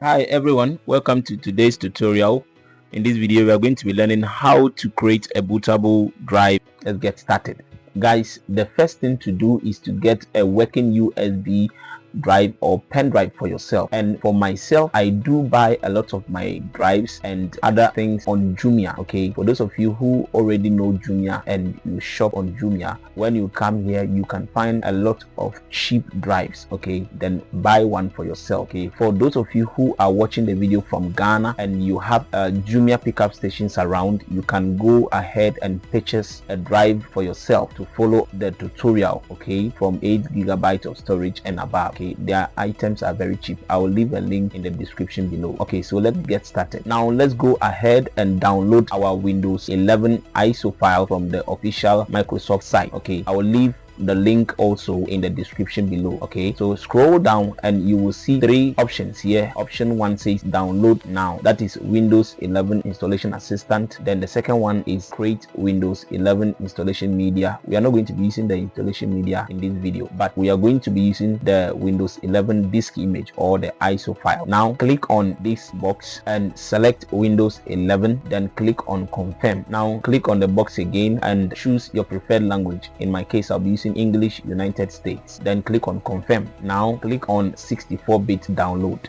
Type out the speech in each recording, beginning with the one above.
Hi everyone, welcome to today's tutorial. In this video we are going to be learning how to create a bootable drive. Let's get started. Guys, the first thing to do is to get a working USB drive or pen drive for yourself. And for myself, I do buy a lot of my drives and other things on Jumia. Okay, for those of you who already know Jumia and you shop on Jumia, when you come here you can find a lot of cheap drives. Okay, then buy one for yourself. Okay, for those of you who are watching the video from Ghana and you have Jumia pickup stations around, you can go ahead and purchase a drive for yourself to follow the tutorial. Okay, from 8 GB of storage and above. Okay, their items are very cheap. I will leave a link in the description below. Okay, so let's get started. Now let's go ahead and download our Windows 11 ISO file from the official Microsoft site. Okay, I will leave the link also in the description below. Okay, so scroll down and you will see three options here. Option 1 says download now, that is Windows 11 installation assistant. Then the second one is create Windows 11 installation media. We are not going to be using the installation media in this video, but we are going to be using the Windows 11 disk image or the ISO file. Now click on this box and select Windows 11, then click on confirm. Now click on the box again and choose your preferred language. In my case, I'll be using English United States. Then click on confirm. Now click on 64-bit download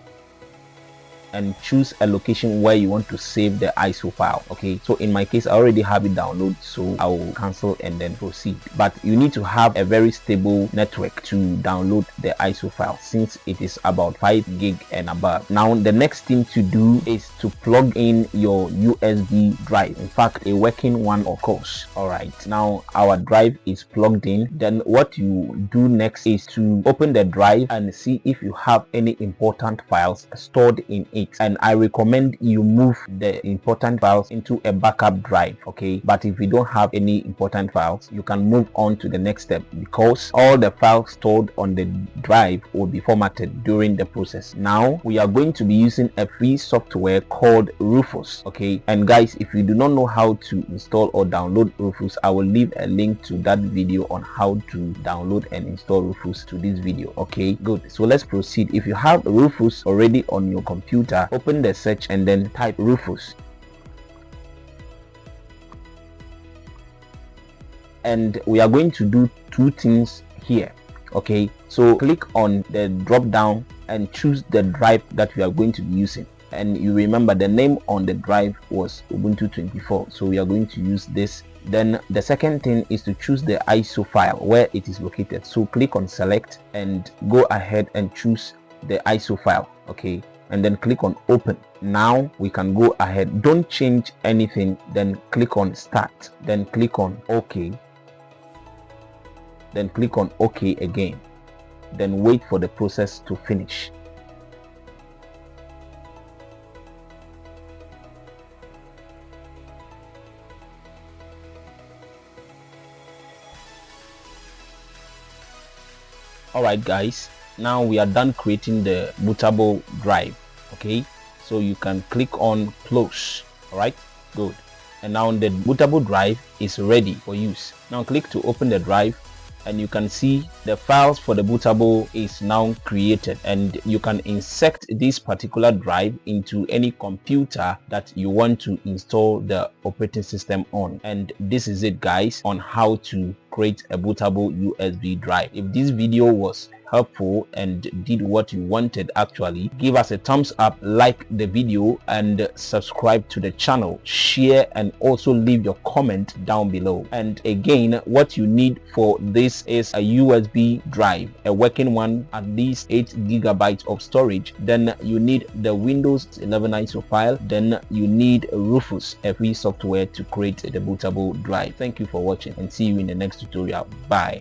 and choose a location where you want to save the ISO file. Okay, so in my case I already have it downloaded, so I will cancel and then proceed. But you need to have a very stable network to download the ISO file since it is about 5 gig and above. Now the next thing to do is to plug in your USB drive, in fact a working one of course. All right, now our drive is plugged in. Then what you do next is to open the drive and see if you have any important files stored in it. And I recommend you move the important files into a backup drive. Okay, but if you don't have any important files, you can move on to the next step, because all the files stored on the drive will be formatted during the process. Now we are going to be using a free software called Rufus. Okay, and guys, if you do not know how to install or download Rufus, I will leave a link to that video on how to download and install Rufus to this video. Okay, good. So let's proceed. If you have Rufus already on your computer, open the search and then type Rufus, and we are going to do two things here. Okay, so click on the drop down and choose the drive that we are going to be using. And you remember the name on the drive was Ubuntu 24, so we are going to use this. Then the second thing is to choose the ISO file where it is located. So click on select and go ahead and choose the ISO file. Okay, and then click on open. Now we can go ahead, don't change anything, then click on start, then click on OK, then click on OK again, then wait for the process to finish. Alright guys, now we are done creating the bootable drive. Okay, so you can click on close. All right, good. And now the bootable drive is ready for use. Now click to open the drive and you can see the files for the bootable is now created, and you can insert this particular drive into any computer that you want to install the operating system on. And this is it guys on how to create a bootable USB drive. If this video was helpful and did what you wanted, actually give us a thumbs up, like the video, and subscribe to the channel, share, and also leave your comment down below. And again, what you need for this is a USB drive, a working one, at least 8 GB of storage. Then you need the Windows 11 ISO file. Then you need Rufus, a free software to create the bootable drive. Thank you for watching and see you in the next tutorial. Bye.